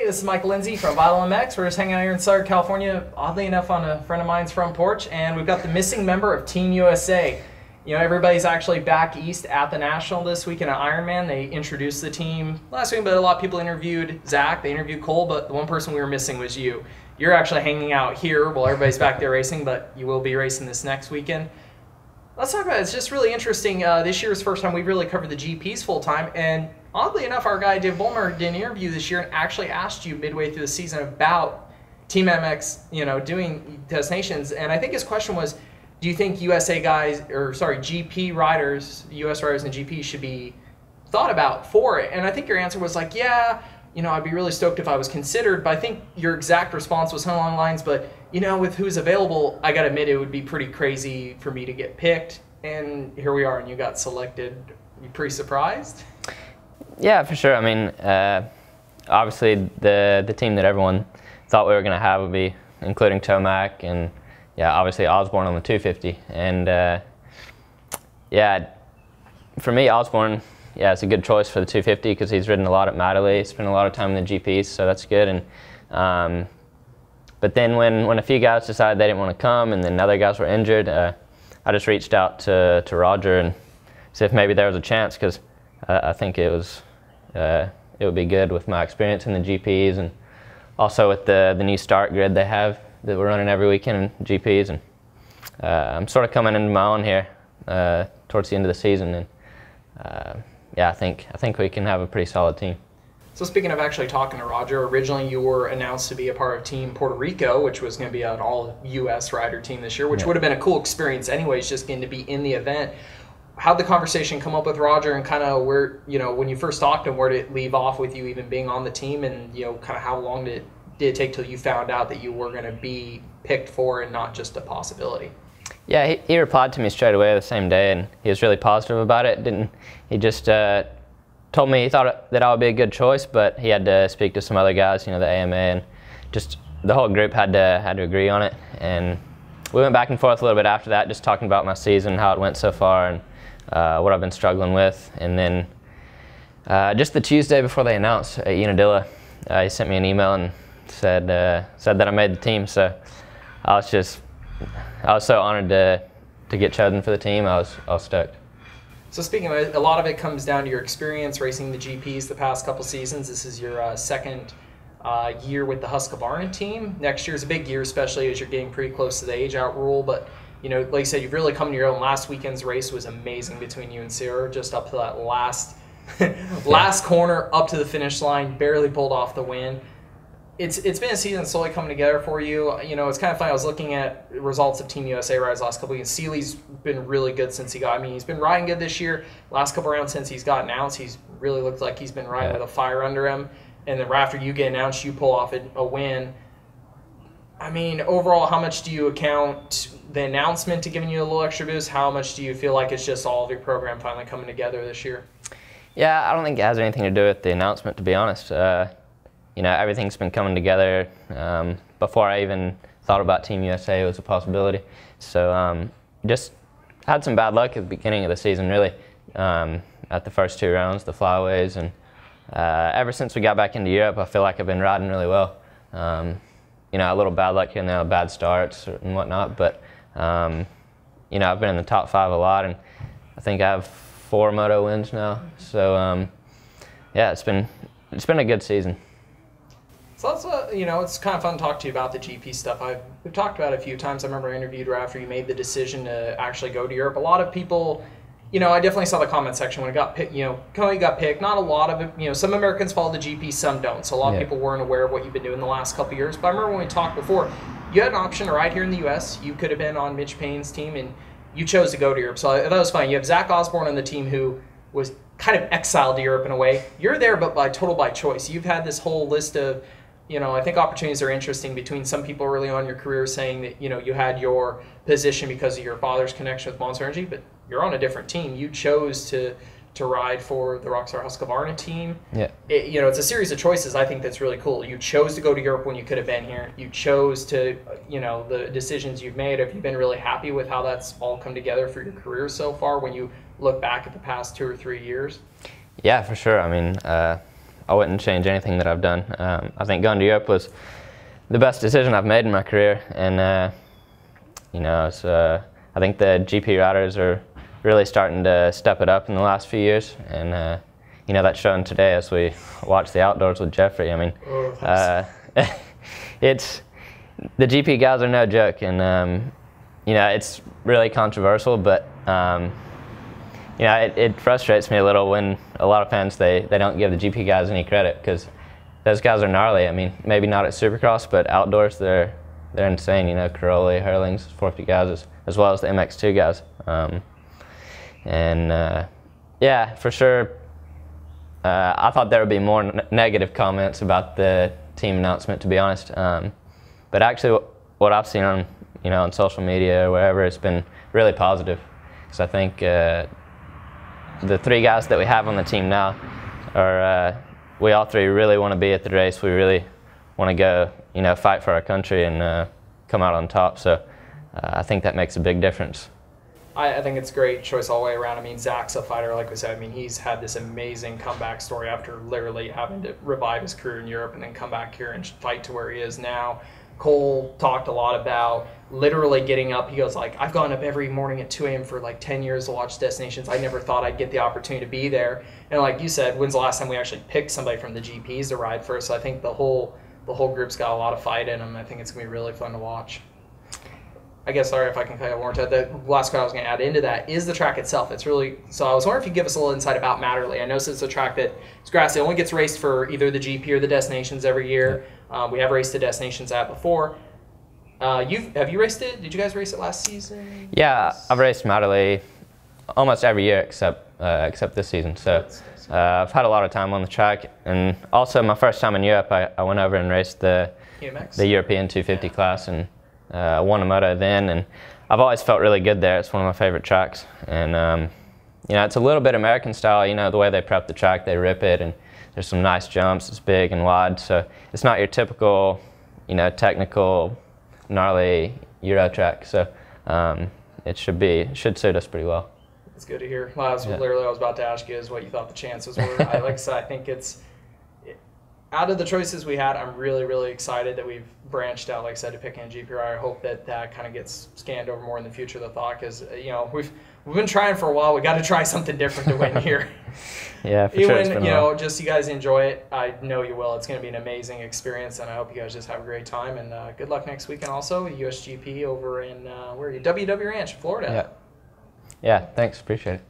This is Mike Lindsay from Vital MX. We're just hanging out here in Southern California, oddly enough on a friend of mine's front porch, and we've got the missing member of Team USA. You know, everybody's actually back east at the National this week in an Ironman. They introduced the team last week, but a lot of people interviewed Zach, they interviewed Cole, but the one person we were missing was you. You're actually hanging out here while everybody's back there racing, but you will be racing this next weekend. Let's talk about it. It's just really interesting. This year's first time we've really covered the GPs full time, and oddly enough, our guy Dave Bulmer did an interview this year and actually asked you midway through the season about Team MX, you know, doing destinations. And I think his question was, do you think USA guys, or sorry, GP riders, US riders and GPs should be thought about for it? And I think your answer was like, yeah, you know, I'd be really stoked if I was considered. But I think your exact response was something along the lines, but you know, with who's available, I gotta admit it would be pretty crazy for me to get picked. And here we are, and you got selected. You pretty surprised? Yeah, for sure. I mean, obviously the team that everyone thought we were going to have would be including Tomac and, yeah, obviously Osborne on the 250. And, yeah, for me, Osborne, yeah, it's a good choice for the 250 because he's ridden a lot at Matterley, spent a lot of time in the GPs, so that's good. And but then when a few guys decided they didn't want to come and then other guys were injured, I just reached out to Roger and see if maybe there was a chance because I think it would be good with my experience in the GPs and also with the new start grid they have that we're running every weekend in GPs. And I'm sort of coming into my own here towards the end of the season, and yeah, I think we can have a pretty solid team. So speaking of actually talking to Roger, originally you were announced to be a part of Team Puerto Rico, which was going to be an all-U.S. rider team this year, which would have been a cool experience anyways, just getting to be in the event. How'd the conversation come up with Roger, and kind of where, you know, when you first talked to him, where did it leave off with you even being on the team, and, you know, kind of how long did it take till you found out that you were going to be picked for and not just a possibility? Yeah, he replied to me straight away the same day, and he was really positive about it. He just told me he thought that I would be a good choice, but he had to speak to some other guys, you know, the AMA, and just the whole group had to agree on it. And we went back and forth a little bit after that, just talking about my season, how it went so far, and what I've been struggling with. And then just the Tuesday before they announced at Unadilla, he sent me an email and said that I made the team. So I was so honored to get chosen for the team. I was stoked. So speaking of it, a lot of it comes down to your experience racing the GPs the past couple seasons. This is your second year with the Husqvarna team. Next year is a big year, especially as you're getting pretty close to the age-out rule. But, you know, like you said, you've really come to your own. Last weekend's race was amazing between you and Sarah, just up to that last corner, up to the finish line, barely pulled off the win. It's been a season slowly coming together for you. You know, it's kind of funny. I was looking at results of Team USA riders last couple of weeks. Seeley's been really good since he got. I mean, he's been riding good this year. Last couple rounds since he's got announced, he's really looked like he's been riding with a fire under him. And then right after you get announced, you pull off a win. I mean, overall, how much do you account the announcement to giving you a little extra boost? How much do you feel like it's just all of your program finally coming together this year? Yeah, I don't think it has anything to do with the announcement, to be honest. You know, everything's been coming together. Before I even thought about Team USA, it was a possibility. So just had some bad luck at the beginning of the season, really, at the first two rounds, the flyaways. And ever since we got back into Europe, I feel like I've been riding really well. You know, a little bad luck here and there, bad starts and whatnot, but you know, I've been in the top 5 a lot, and I think I have 4 moto wins now. So yeah, it's been a good season. So that's you know, it's kind of fun to talk to you about the GP stuff. We've talked about it a few times. I remember I interviewed you after you made the decision to actually go to Europe. A lot of people, you know, I definitely saw the comment section when it got picked. You know, Cody got picked. Not a lot of it. You know, some Americans follow the GP, some don't. So a lot of people weren't aware of what you've been doing the last couple of years. But I remember when we talked before, you had an option to ride here in the U.S. You could have been on Mitch Payne's team, and you chose to go to Europe. So I thought it was fine. You have Zach Osborne on the team who was kind of exiled to Europe in a way. You're there, but by choice. You've had this whole list of, you know, I think opportunities are interesting between some people early on in your career saying that, you know, you had your position because of your father's connection with Monster Energy, but you're on a different team. You chose to ride for the Rockstar Husqvarna team. Yeah. You know, it's a series of choices I think that's really cool. You chose to go to Europe when you could have been here. You chose to, you know, the decisions you've made. Have you been really happy with how that's all come together for your career so far when you look back at the past 2 or 3 years? Yeah, for sure. I mean, I wouldn't change anything that I've done. I think going to Europe was the best decision I've made in my career, and you know, I think the GP riders are really starting to step it up in the last few years, and you know, that's shown today as we watch the outdoors with Jeffrey. I mean, it's the GP guys are no joke, and you know, it's really controversial, but you know, it frustrates me a little when a lot of fans they don't give the GP guys any credit, because those guys are gnarly. I mean, maybe not at Supercross, but outdoors they're insane. You know, Caroli, Hurlings, 450 guys, as well as the MX2 guys. Yeah, for sure. I thought there would be more negative comments about the team announcement, to be honest. But actually, what I've seen on on social media or wherever, it's been really positive. Because I think the three guys that we have on the team now are we all three really want to be at the race. We really want to go fight for our country and come out on top. So I think that makes a big difference. I think it's a great choice all the way around. I mean, Zach's a fighter, like we said. I mean, he's had this amazing comeback story after literally having to revive his career in Europe and then come back here and fight to where he is now. Cole talked a lot about literally getting up. He goes like, I've gone up every morning at 2 a.m. for like 10 years to watch Destinations. I never thought I'd get the opportunity to be there. And like you said, when's the last time we actually picked somebody from the GPs to ride first? So I think the whole group's got a lot of fight in them. I think it's going to be really fun to watch. I guess, sorry if I can cut you more to the last part I was going to add into that is the track itself. It's really, so I was wondering if you could give us a little insight about Matterley. I know since it's a track that it's grassy, it only gets raced for either the GP or the Destinations every year. We have raced the Destinations at before. Have you raced it? Did you guys race it last season? Yeah, I've raced Matterley almost every year except this season. So I've had a lot of time on the track, and also my first time in Europe, I went over and raced the European 250 class and won a moto then, and I've always felt really good there. It's one of my favorite tracks, and it's a little bit American style. The way they prep the track, they rip it, and there's some nice jumps. It's big and wide, so it's not your typical, technical, gnarly Euro track. So it should suit us pretty well. It's good to hear. Well, literally I was about to ask you is what you thought the chances were. Like I said, I think out of the choices we had, I'm really, really excited that we've branched out, like I said, to picking a GP rider. I hope that kind of gets scanned over more in the future, the thought, because, we've been trying for a while. We got to try something different to win here. Yeah, for sure. Even, just you guys enjoy it. I know you will. It's going to be an amazing experience, and I hope you guys just have a great time. And good luck next weekend also, USGP over in, where are you? WW Ranch, Florida. Yeah, thanks. Appreciate it.